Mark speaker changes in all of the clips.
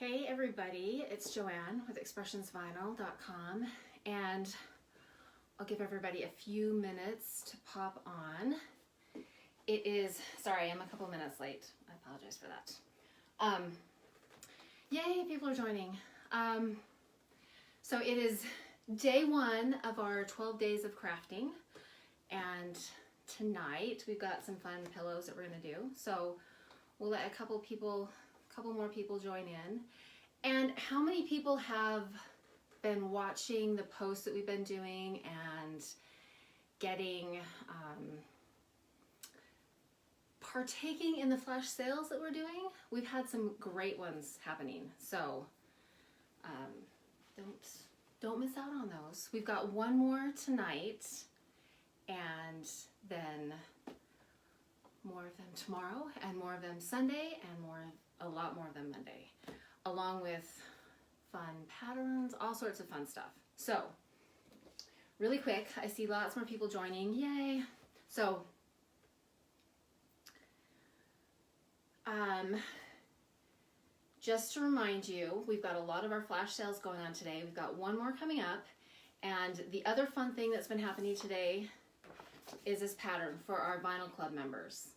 Speaker 1: Hey everybody, it's Joanne with expressionsvinyl.com, and I'll give everybody a few minutes to pop on. It is, sorry, I'm a couple minutes late. I apologize for that. Yay, people are joining. So it is day one of our 12 days of crafting, and tonight we've got some fun pillows that we're gonna do. So we'll let a couple more people join in. And how many people have been watching the posts that we've been doing and getting partaking in the flash sales that we're doing? We've had some great ones happening, so don't miss out on those. We've got one more tonight, and then more of them tomorrow, and more of them Sunday, and a lot more of them Monday, along with fun patterns, all sorts of fun stuff. So really quick, I see lots more people joining, yay. So just to remind you, we've got a lot of our flash sales going on today. We've got one more coming up, and the other fun thing that's been happening today is this pattern for our Vinyl Club members.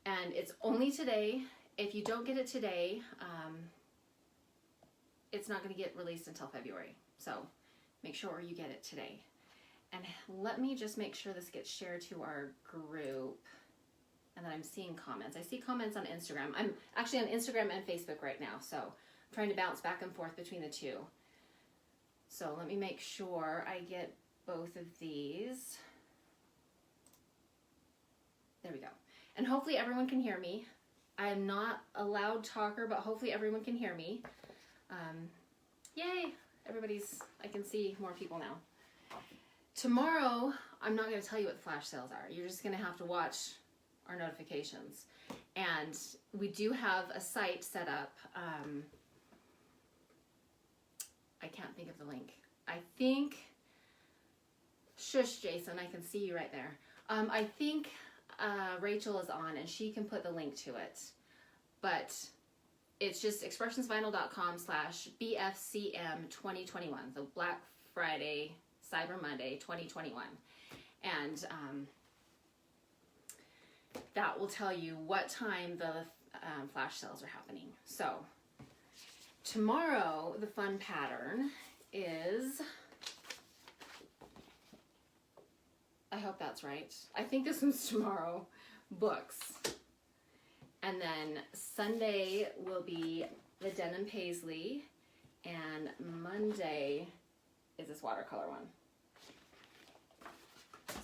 Speaker 1: And it's only today. If you don't get it today, it's not going to get released until February. So make sure you get it today. And let me just make sure this gets shared to our group and that I'm seeing comments. I see comments on Instagram. I'm actually on Instagram and Facebook right now, so I'm trying to bounce back and forth between the two. So let me make sure I get both of these. There we go. And hopefully everyone can hear me. I am not a loud talker, but hopefully everyone can hear me. Yay! I can see more people now. Tomorrow, I'm not going to tell you what the flash sales are. You're just going to have to watch our notifications. And we do have a site set up. I can't think of the link. I think, shush Jason, I can see you right there. I think Rachel is on and she can put the link to it, but it's just expressionsvinyl.com/BFCM2021, so Black Friday, Cyber Monday 2021, and that will tell you what time the flash sales are happening. So tomorrow the fun pattern is, I hope that's right. I think this one's tomorrow, books. And then Sunday will be the Denim Paisley, and Monday is this watercolor one.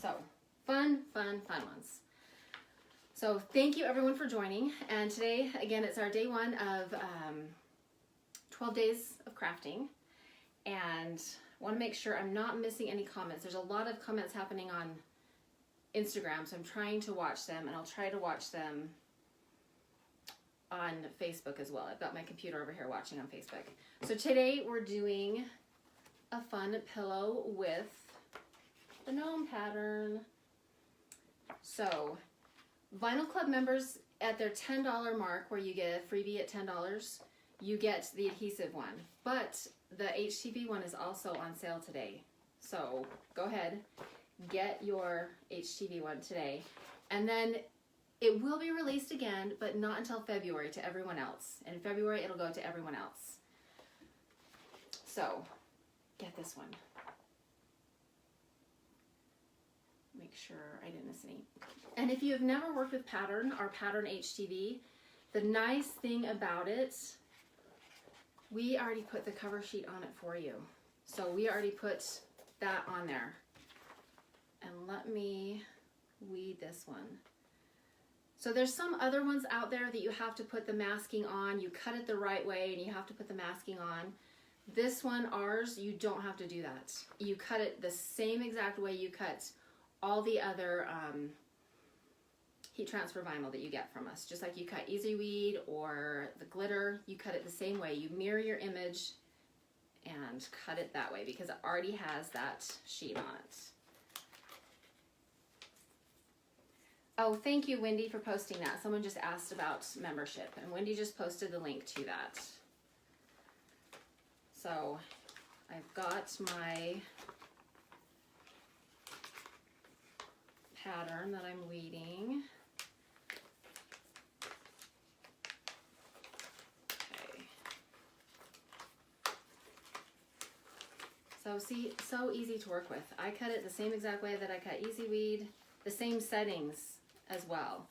Speaker 1: So fun ones. So thank you everyone for joining. And today, again, it's our day one of 12 days of crafting. And want to make sure I'm not missing any comments. There's a lot of comments happening on Instagram, so I'm trying to watch them, and I'll try to watch them on Facebook as well. I've got my computer over here watching on Facebook. So today we're doing a fun pillow with the gnome pattern. So Vinyl Club members, at their $10 mark, where you get a freebie at $10, you get the adhesive one. But the HTV one is also on sale today. So go ahead, get your HTV one today. And then it will be released again, but not until February to everyone else. And in February, it'll go to everyone else. So get this one. Make sure I didn't miss any. And if you have never worked with pattern, our pattern HTV, the nice thing about it, we already put the cover sheet on it for you. So we already put that on there. And let me weed this one. So there's some other ones out there that you have to put the masking on. You cut it the right way and you have to put the masking on. This one, ours, you don't have to do that. You cut it the same exact way you cut all the other heat transfer vinyl that you get from us. Just like you cut Easy Weed or the glitter, you cut it the same way. You mirror your image and cut it that way because it already has that sheet on it. Oh, thank you, Wendy, for posting that. Someone just asked about membership, and Wendy just posted the link to that. So I've got my pattern that I'm weeding. Okay. So see, so easy to work with. I cut it the same exact way that I cut Easy Weed, the same settings as well.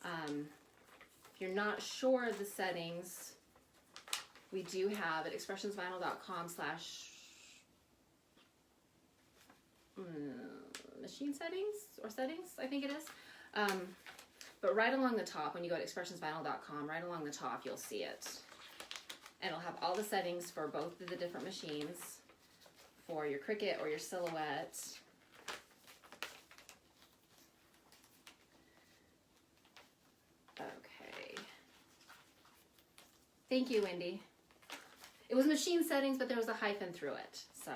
Speaker 1: If you're not sure of the settings, we do have at expressionsvinyl.com/ machine settings or settings, I think it is. But right along the top, when you go to expressionsvinyl.com, right along the top, you'll see it. And it'll have all the settings for both of the different machines, for your Cricut or your Silhouette. Okay. Thank you, Wendy. It was machine settings, but there was a hyphen through it, so.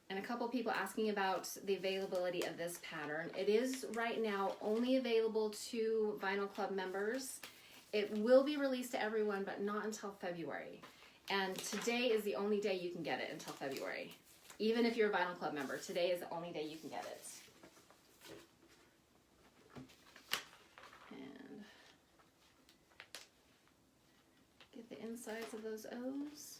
Speaker 1: And a couple people asking about the availability of this pattern. It is right now only available to Vinyl Club members. It will be released to everyone, but not until February. And today is the only day you can get it until February. Even if you're a Vinyl Club member, today is the only day you can get it. And get the insides of those O's.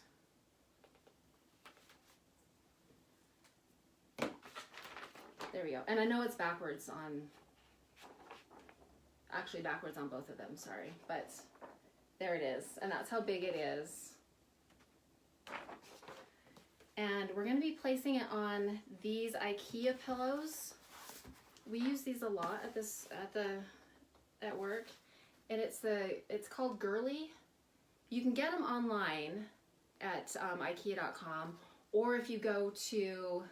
Speaker 1: There we go. And I know it's backwards on, actually backwards on both of them, sorry. But there it is. And that's how big it is. And we're going to be placing it on these IKEA pillows. We use these a lot at work. And it's called Girly. You can get them online at IKEA.com, or if you go to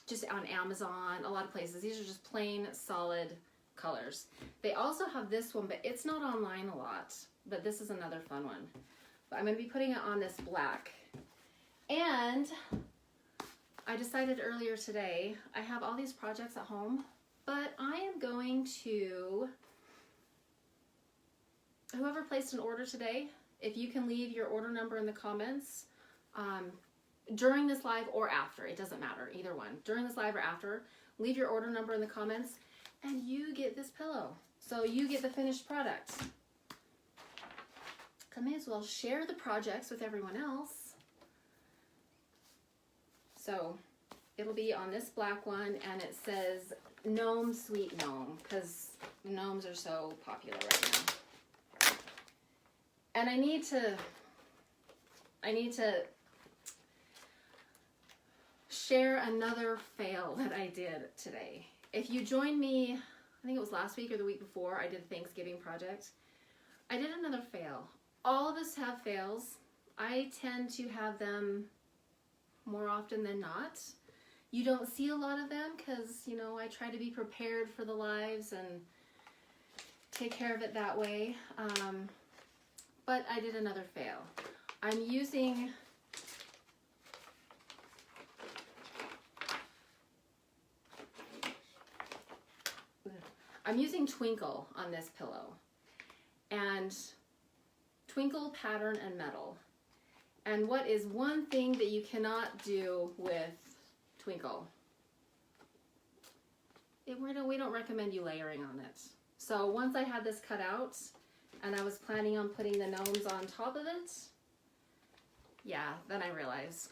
Speaker 1: just on Amazon, a lot of places. These are just plain solid colors. They also have this one, but it's not online a lot. But this is another fun one. But I'm going to be putting it on this black. And I decided earlier today, I have all these projects at home, but I am going to, whoever placed an order today, if you can leave your order number in the comments, during this live or after, it doesn't matter, either one. During this live or after, leave your order number in the comments and you get this pillow. So you get the finished product. I may as well share the projects with everyone else. So it'll be on this black one, and it says Gnome Sweet Gnome, because gnomes are so popular right now. And I need to share another fail that I did today. If you joined me, I think it was last week or the week before, I did a Thanksgiving project. I did another fail. All of us have fails. I tend to have them more often than not. You don't see a lot of them because, you know, I try to be prepared for the lives and take care of it that way. But I did another fail. I'm using Twinkle on this pillow, and Twinkle pattern and metal. And what is one thing that you cannot do with Twinkle? We don't recommend you layering on it. So once I had this cut out and I was planning on putting the gnomes on top of it, yeah, then I realized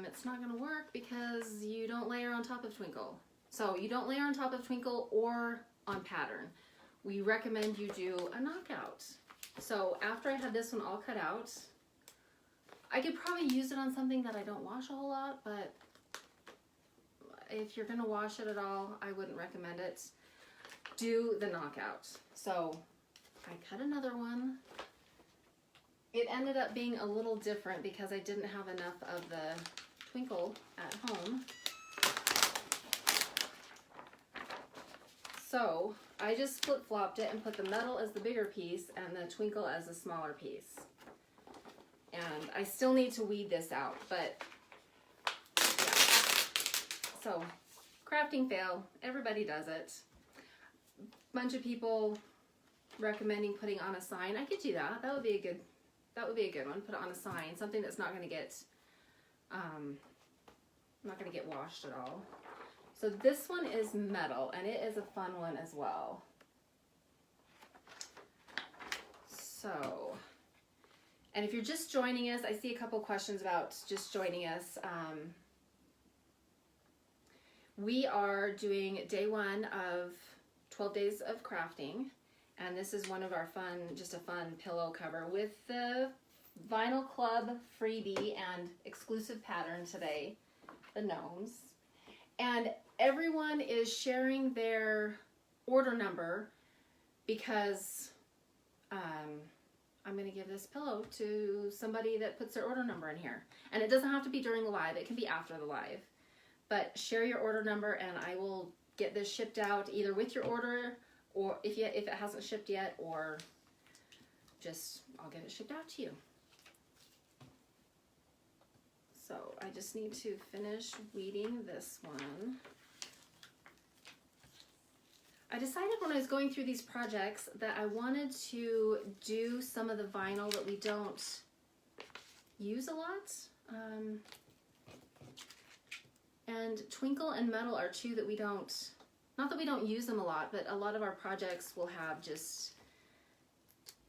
Speaker 1: it's not going to work because you don't layer on top of Twinkle. So you don't layer on top of Twinkle or on pattern. We recommend you do a knockout. So after I had this one all cut out, I could probably use it on something that I don't wash a whole lot, but if you're going to wash it at all, I wouldn't recommend it. Do the knockout. So I cut another one. It ended up being a little different because I didn't have enough of the Twinkle at home. So I just flip-flopped it and put the metal as the bigger piece and the Twinkle as the smaller piece. And I still need to weed this out, but yeah. So crafting fail. Everybody does it. Bunch of people recommending putting on a sign. I could do that. That would be a good one. Put it on a sign. Something that's not going to get washed at all. So this one is metal, and it is a fun one as well. So, and if you're just joining us, I see a couple questions about just joining us. We are doing day 1 of 12 days of crafting, and this is one of our just a fun pillow cover with the Vinyl Club freebie and exclusive pattern today, the gnomes. And everyone is sharing their order number because I'm going to give this pillow to somebody that puts their order number in here. And it doesn't have to be during the live, it can be after the live. But share your order number and I will get this shipped out either with your order, or if it hasn't shipped yet, or just I'll get it shipped out to you. So I just need to finish weeding this one. I decided when I was going through these projects that I wanted to do some of the vinyl that we don't use a lot. And Twinkle and Metal are two that we don't, not that we don't use them a lot, but a lot of our projects will have just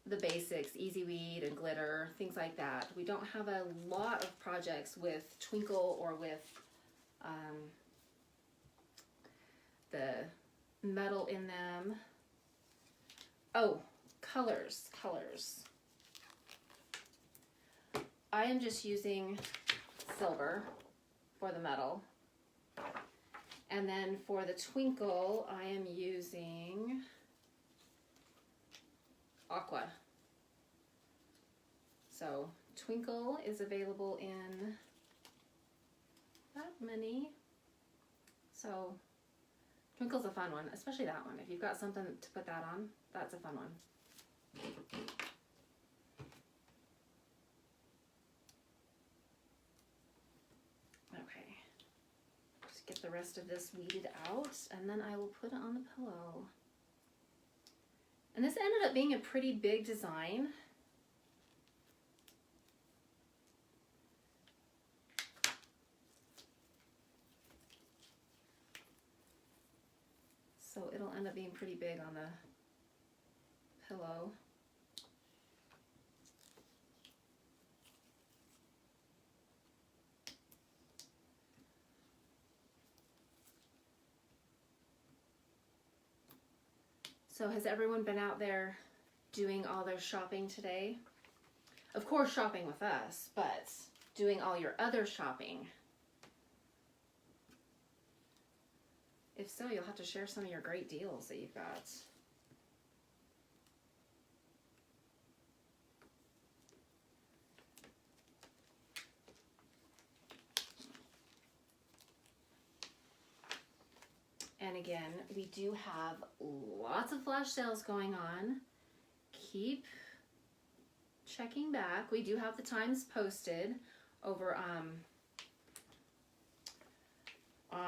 Speaker 1: the basics, Easy Weed and glitter, things like that. We don't have a lot of projects with Twinkle or with the metal in them. Oh, colors. I am just using silver for the metal. And then for the Twinkle, I am using aqua. So Twinkle is available in that many. So Twinkle's a fun one, especially that one. If you've got something to put that on, that's a fun one. Okay, just get the rest of this weeded out, and then I will put it on the pillow. And this ended up being a pretty big design. So it'll end up being pretty big on the pillow. So has everyone been out there doing all their shopping today? Of course, shopping with us, but doing all your other shopping. If so, you'll have to share some of your great deals that you've got. And again, we do have lots of flash sales going on. Keep checking back. We do have the times posted over on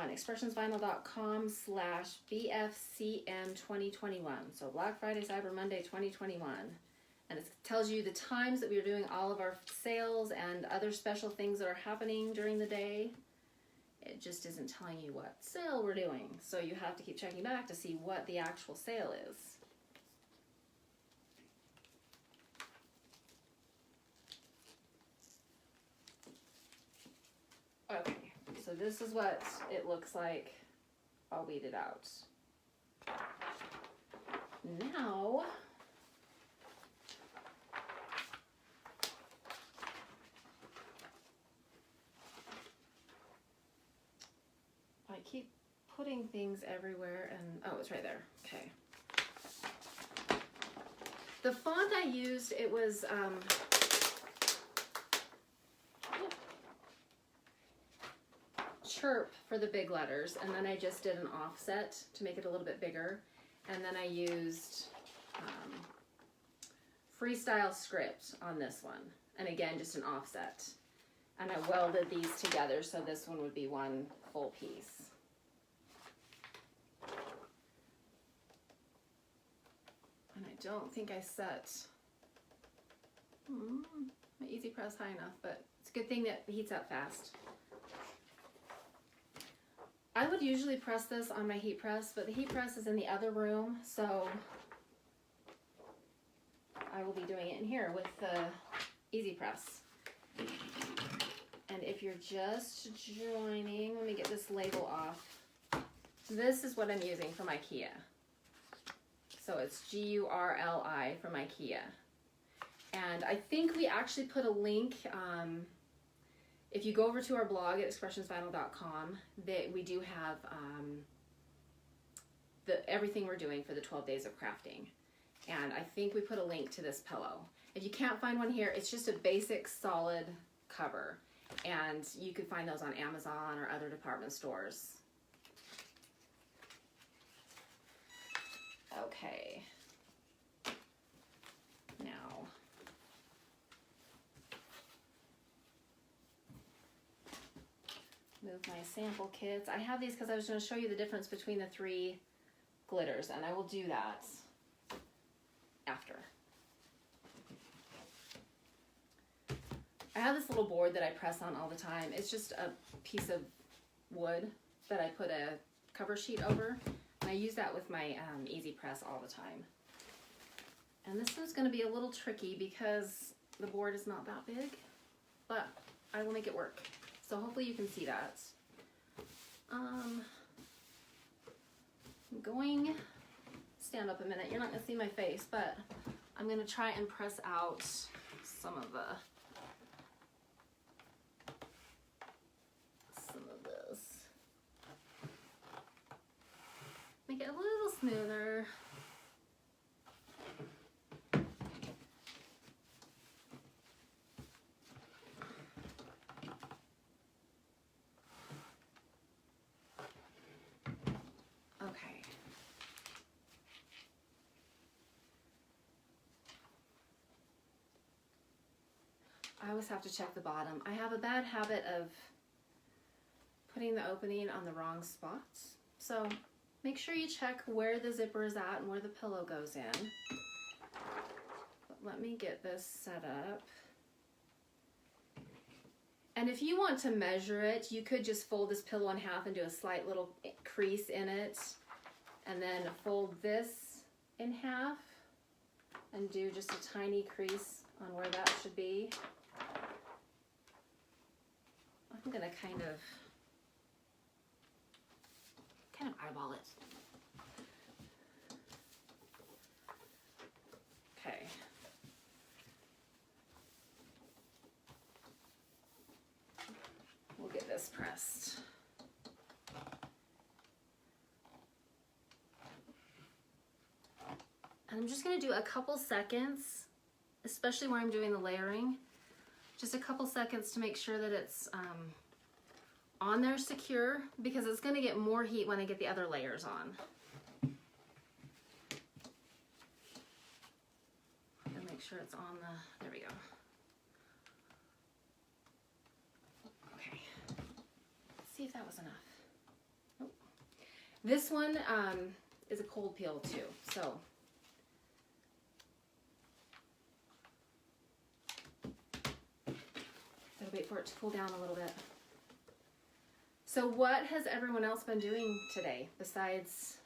Speaker 1: expressionsvinyl.com/BFCM2021. So Black Friday, Cyber Monday 2021. And it tells you the times that we are doing all of our sales and other special things that are happening during the day. It just isn't telling you what sale we're doing. So you have to keep checking back to see what the actual sale is. Okay, so this is what it looks like all weeded out. Now, I keep putting things everywhere and, oh, it's right there. Okay. The font I used, it was, Chirp for the big letters, and then I just did an offset to make it a little bit bigger, and then I used Freestyle Script on this one, and again just an offset, and I welded these together so this one would be one full piece. And I don't think I set my Easy Press high enough, but it's a good thing that it heats up fast. I would usually press this on my heat press, but the heat press is in the other room, so I will be doing it in here with the Easy Press. And if you're just joining, let me get this label off. This is what I'm using from IKEA. So it's Gurli from IKEA. And I think we actually put a link, if you go over to our blog at expressionsvinyl.com, that we do have everything we're doing for the 12 days of crafting. And I think we put a link to this pillow. If you can't find one here, it's just a basic solid cover. And you can find those on Amazon or other department stores. Okay. Now, move my sample kits. I have these because I was going to show you the difference between the 3 glitters, and I will do that after. I have this little board that I press on all the time. It's just a piece of wood that I put a cover sheet over. And I use that with my Easy Press all the time. And this one's going to be a little tricky because the board is not that big, but I will make it work. So hopefully you can see that. I'm going, stand up a minute, you're not going to see my face, but I'm going to try and press out some of this. Make it a little smoother. Okay. I always have to check the bottom. I have a bad habit of putting the opening on the wrong spots. So make sure you check where the zipper is at and where the pillow goes in. But let me get this set up. And if you want to measure it, you could just fold this pillow in half and do a slight little crease in it. And then fold this in half and do just a tiny crease on where that should be. I'm gonna kind of eyeball it. Okay. We'll get this pressed. And I'm just going to do a couple seconds, especially where I'm doing the layering. Just a couple seconds to make sure that it's on there secure, because it's going to get more heat when I get the other layers on. And make sure it's on the, there we go. Okay, let's see if that was enough. Nope. This one is a cold peel too, so gotta wait for it to cool down a little bit. So what has everyone else been doing today besides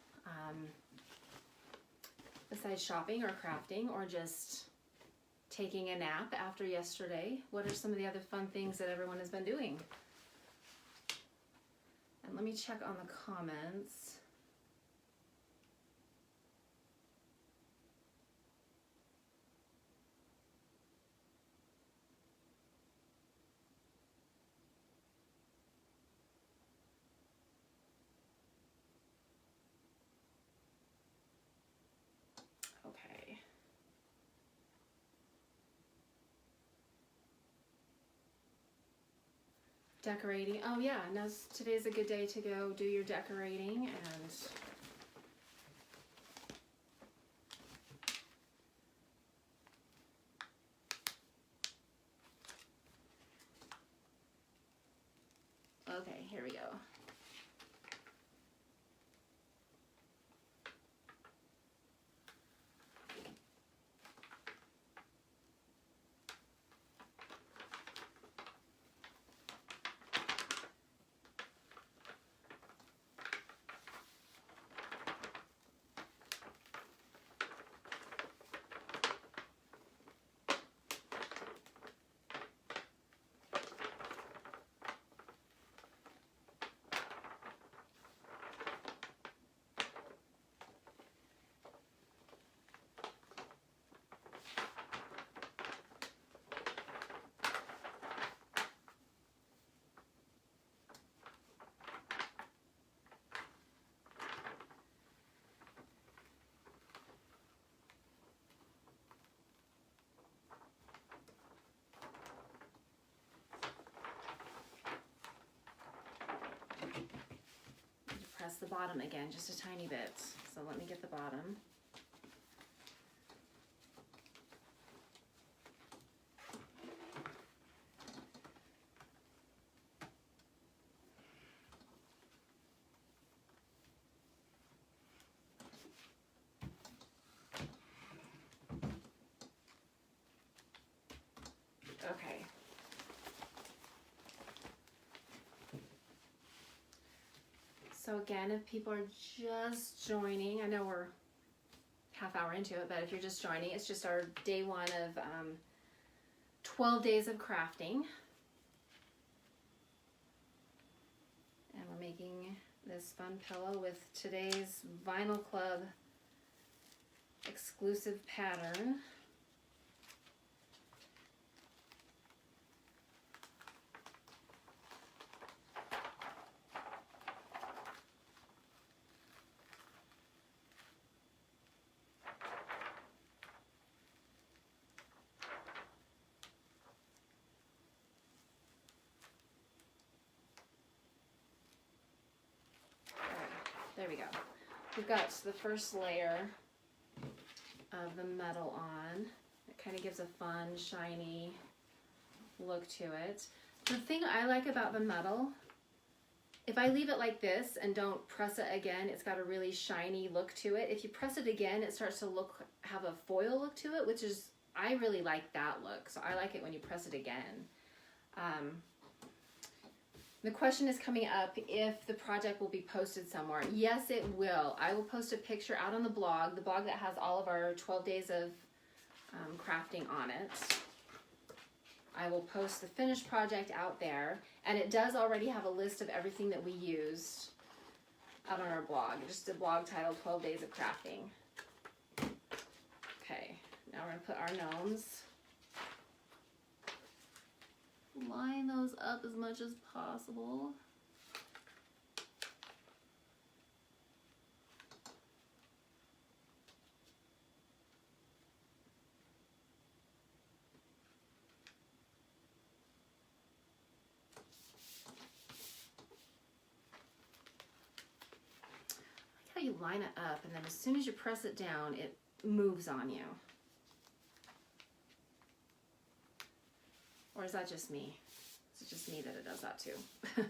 Speaker 1: shopping or crafting or just taking a nap after yesterday? What are some of the other fun things that everyone has been doing? And let me check on the comments. Okay. Decorating. Oh yeah, now today's a good day to go do your decorating. And okay, here we go. press the bottom again just a tiny bit. So let me get the bottom. Okay. So again, if people are just joining, I know we're half hour into it, but if you're just joining, it's just our day one of 12 days of crafting. And we're making this fun pillow with today's Vinyl Club exclusive pattern. There we go. We've got the first layer of the metal on. It kind of gives a fun, shiny look to it. The thing I like about the metal, if I leave it like this and don't press it again, it's got a really shiny look to it. If you press it again, it starts to have a foil look to it, which is, I really like that look. So I like it when you press it again. The question is coming up if the project will be posted somewhere. Yes, it will. I will post a picture out on the blog that has all of our 12 days of crafting on it. I will post the finished project out there, and it does already have a list of everything that we used out on our blog. Just a blog titled 12 Days of Crafting. Okay, now we're gonna put our gnomes. Line those up as much as possible. I like how you line it up, and then as soon as you press it down, it moves on you. Or is that just me? Is it just me that it does that too? Okay.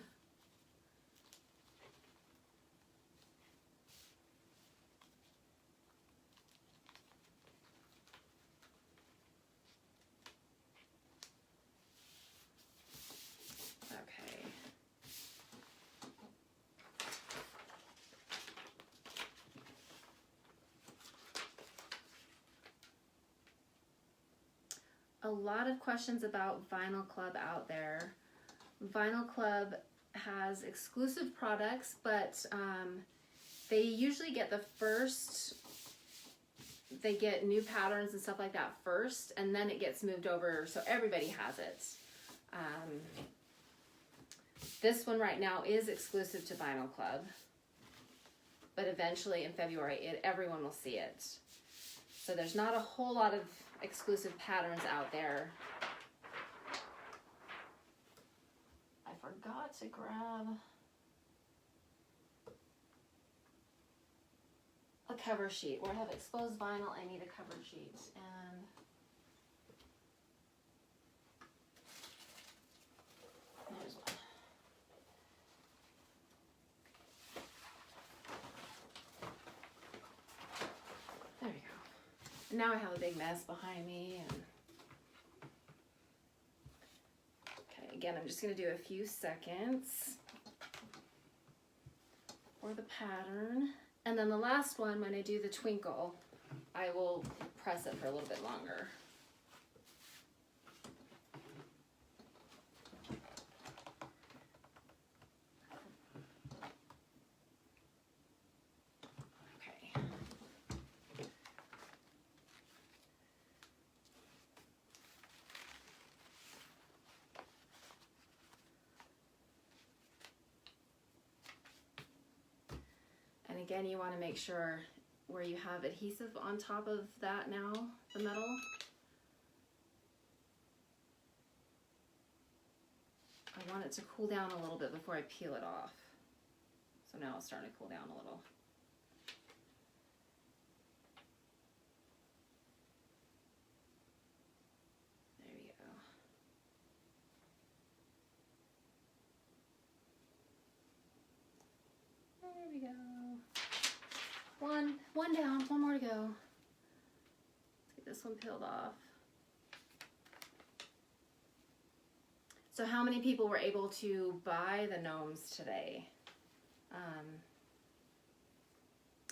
Speaker 1: A lot of questions about Vinyl Club out there. Vinyl Club has exclusive products, but they usually get they get new patterns and stuff like that first, and then it gets moved over so everybody has it. This one right now is exclusive to Vinyl Club, but eventually in February everyone will see it. So there's not a whole lot of exclusive patterns out there. I forgot to grab a cover sheet. Where I have exposed vinyl, I need a cover sheet. And there's one. There we go. And now I have a big mess behind me. And okay, again, I'm just going to do a few seconds for the pattern. And then the last one, when I do the twinkle, I will press it for a little bit longer. Okay. And again, you want to make sure where you have adhesive on top of that now, the metal. I want it to cool down a little bit before I peel it off. So now it's starting to cool down a little. There we go. There we go. One down, one more to go. Let's get this one peeled off. So how many people were able to buy the gnomes today?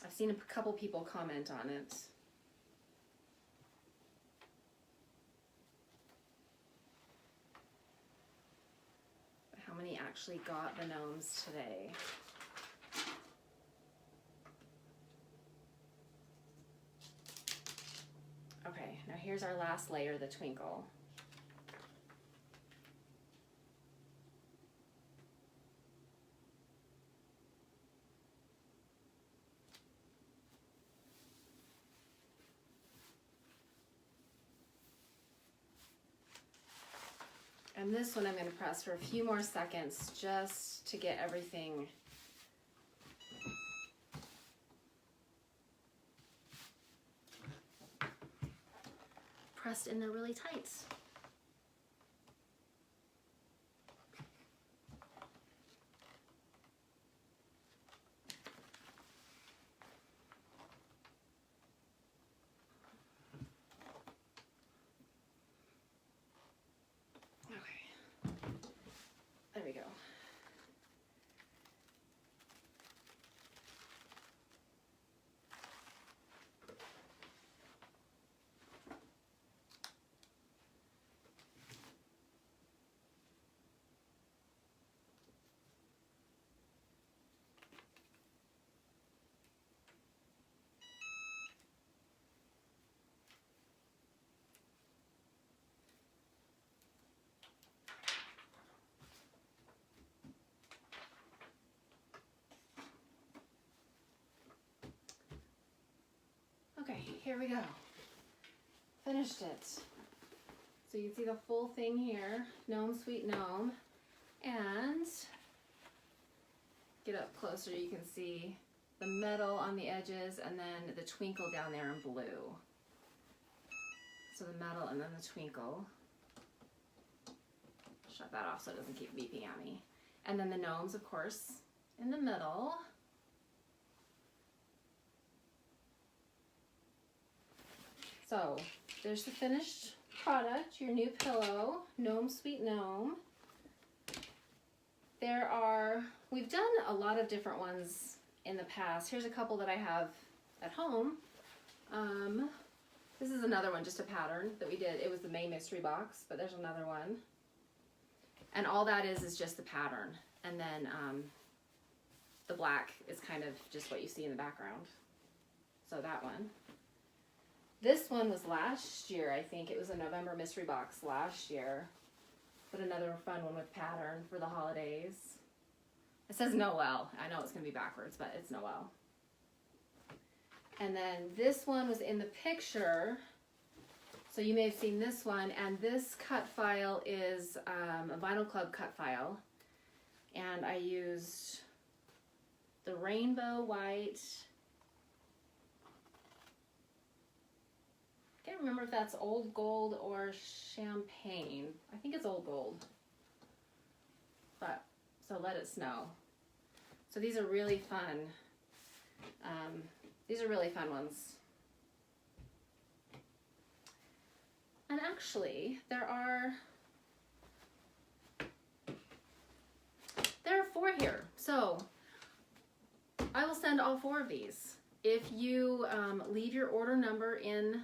Speaker 1: I've seen a couple people comment on it. But how many actually got the gnomes today? Okay, now here's our last layer, the twinkle. And this one I'm going to press for a few more seconds just to get everything pressed in there really tight. There we go. Okay, here we go. Finished it. So you can see the full thing here, Gnome Sweet Gnome. And get up closer, you can see the metal on the edges and then the twinkle down there in blue. So the metal and then the twinkle. Shut that off so it doesn't keep beeping at me. And then the gnomes, of course, in the middle. So there's the finished product, your new pillow, Gnome Sweet Gnome. We've done a lot of different ones in the past. Here's a couple that I have at home. This is another one, just a pattern that we did. It was the May mystery box, but there's another one. And all that is just the pattern. And then the black is kind of just what you see in the background. So that one. This one was last year, I think. It was a November mystery box last year. But another fun one with pattern for the holidays. It says Noel. I know it's going to be backwards, but it's Noel. And then this one was in the picture. So you may have seen this one. And this cut file is a Vinyl Club cut file. And I used the rainbow white. I can't remember if that's old gold or champagne. I think it's old gold. But, so let it snow. So these are really fun. These are really fun ones. And actually, there are 4 here. So I will send all 4 of these. If you leave your order number in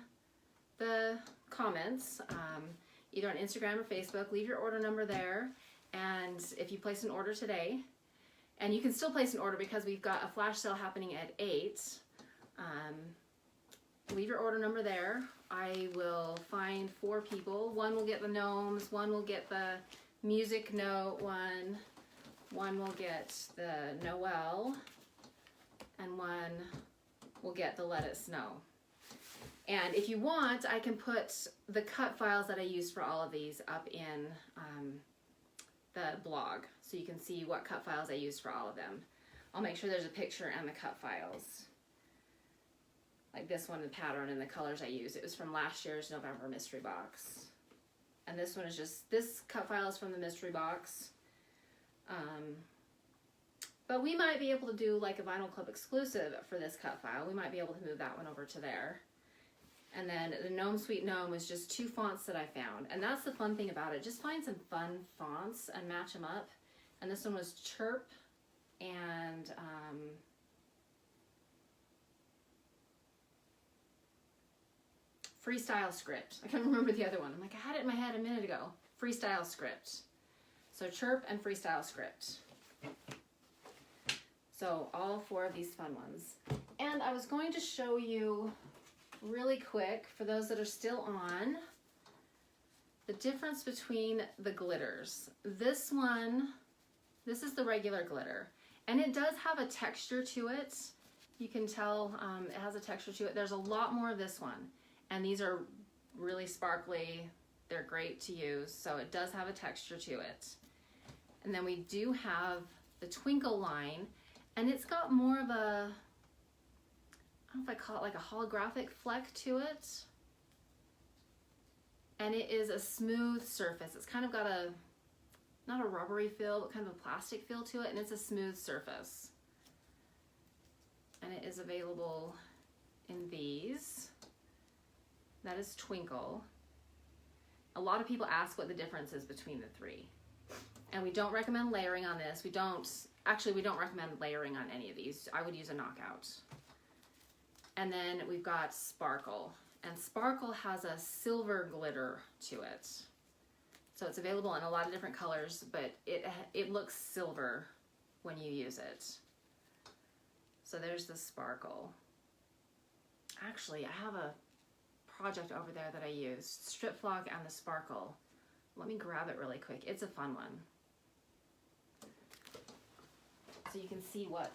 Speaker 1: the comments, either on Instagram or Facebook, leave your order number there. And if you place an order today, and you can still place an order because we've got a flash sale happening at 8, leave your order number there. I will find 4 people. One will get the gnomes, one will get the music note one will get the Noel, and one will get the Let It Snow. And if you want, I can put the cut files that I used for all of these up in the blog, so you can see what cut files I used for all of them. I'll make sure there's a picture and the cut files. Like this one, the pattern and the colors I use. It was from last year's November mystery box. And this one is just, this cut file is from the mystery box. But we might be able to do like a Vinyl Club exclusive for this cut file. We might be able to move that one over to there. And then the Gnome Sweet Gnome was just 2 fonts that I found. And that's the fun thing about it. Just find some fun fonts and match them up. And this one was Chirp and Freestyle Script. I can't remember the other one. I'm like, I had it in my head a minute ago. Freestyle Script. So Chirp and Freestyle Script. So all 4 of these fun ones. And I was going to show you really quick, for those that are still on, the difference between the glitters. This one, this is the regular glitter. And it does have a texture to it. You can tell it has a texture to it. There's a lot more of this one. And these are really sparkly. They're great to use. So it does have a texture to it. And then we do have the Twinkle line. And it's got more of a, I don't know if I call it like a holographic fleck to it. And it is a smooth surface. It's kind of got a, not a rubbery feel, but kind of a plastic feel to it. And it's a smooth surface. And it is available in these. That is Twinkle. A lot of people ask what the difference is between the 3. And we don't recommend layering on this. We don't recommend layering on any of these. I would use a knockout. And then we've got Sparkle. And Sparkle has a silver glitter to it. So it's available in a lot of different colors, but it looks silver when you use it. So there's the Sparkle. Actually, I have a project over there that I used. Strip Flock and the Sparkle. Let me grab it really quick. It's a fun one. So you can see what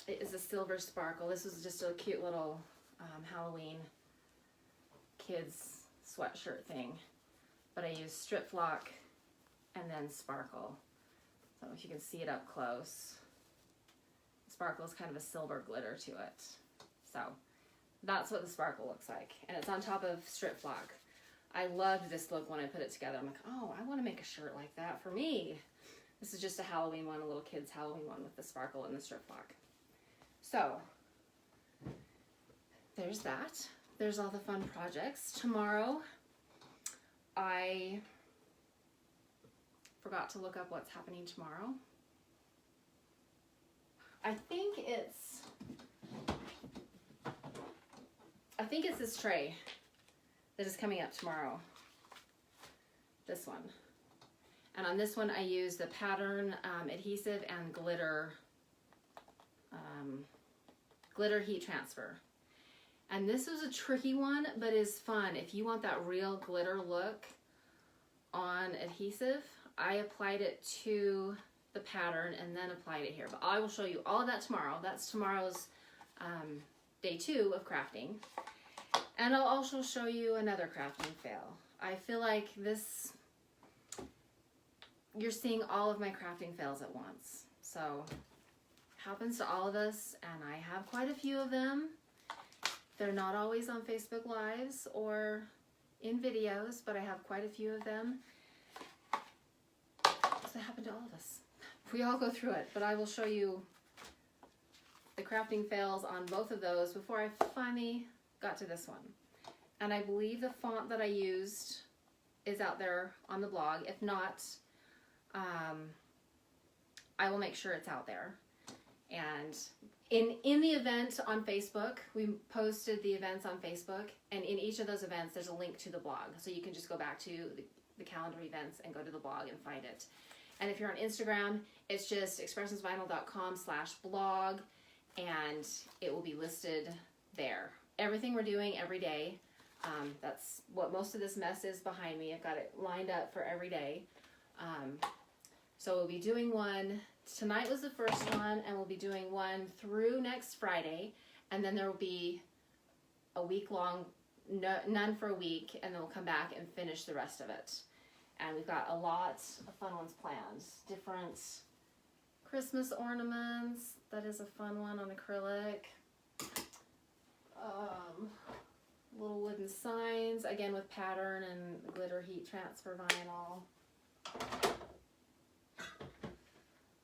Speaker 1: it is. A silver sparkle. This was just a cute little Halloween kids sweatshirt thing, but I used Strip Flock and then Sparkle. So if you can see it up close, Sparkle is kind of a silver glitter to it. So that's what the Sparkle looks like. And it's on top of Strip Flock. I loved this look when I put it together. I'm like, oh, I want to make a shirt like that for me. This is just a Halloween one, a little kid's Halloween one with the Sparkle and the Strip Flock. So there's that. There's all the fun projects. Tomorrow, I forgot to look up what's happening tomorrow. I think it's this tray that is coming up tomorrow. This one. And on this one I use the pattern adhesive and glitter heat transfer. And this was a tricky one, but is fun. If you want that real glitter look on adhesive, I applied it to the pattern and then applied it here. But I will show you all of that tomorrow. That's tomorrow's day 2 of crafting. And I'll also show you another crafting fail. I feel like this, you're seeing all of my crafting fails at once. So, happens to all of us, and I have quite a few of them. They're not always on Facebook Lives or in videos, but I have quite a few of them. So it happened to all of us. We all go through it, but I will show you the crafting fails on both of those before I finally got to this one. And I believe the font that I used is out there on the blog. If not, I will make sure it's out there. And in the event on Facebook, we posted the events on Facebook, and in each of those events there's a link to the blog. So you can just go back to the calendar events and go to the blog and find it. And if you're on Instagram, it's just expressionsvinyl.com/blog, and it will be listed there. Everything we're doing every day, that's what most of this mess is behind me. I've got it lined up for every day. So we'll be doing one. Tonight was the first one, and we'll be doing one through next Friday, and then there will be a week-long none for a week, and then we'll come back and finish the rest of it. And we've got a lot of fun ones planned. Different Christmas ornaments. That is a fun one on acrylic. Little wooden signs, again with pattern and glitter heat transfer vinyl.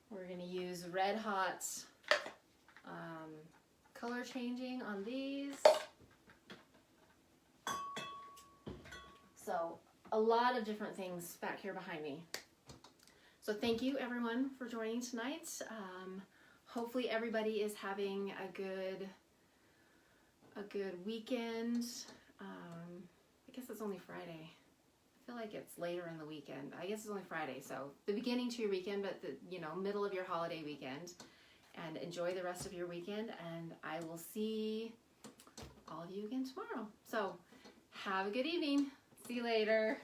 Speaker 1: We're going to use Red Hot color changing on these. So a lot of different things back here behind me. So thank you everyone for joining tonight. Hopefully everybody is having a good weekend. I guess it's only Friday. I feel like it's later in the weekend. I guess it's only Friday, so the beginning to your weekend, but the middle of your holiday weekend. And enjoy the rest of your weekend, and I will see all of you again tomorrow. So have a good evening. See you later.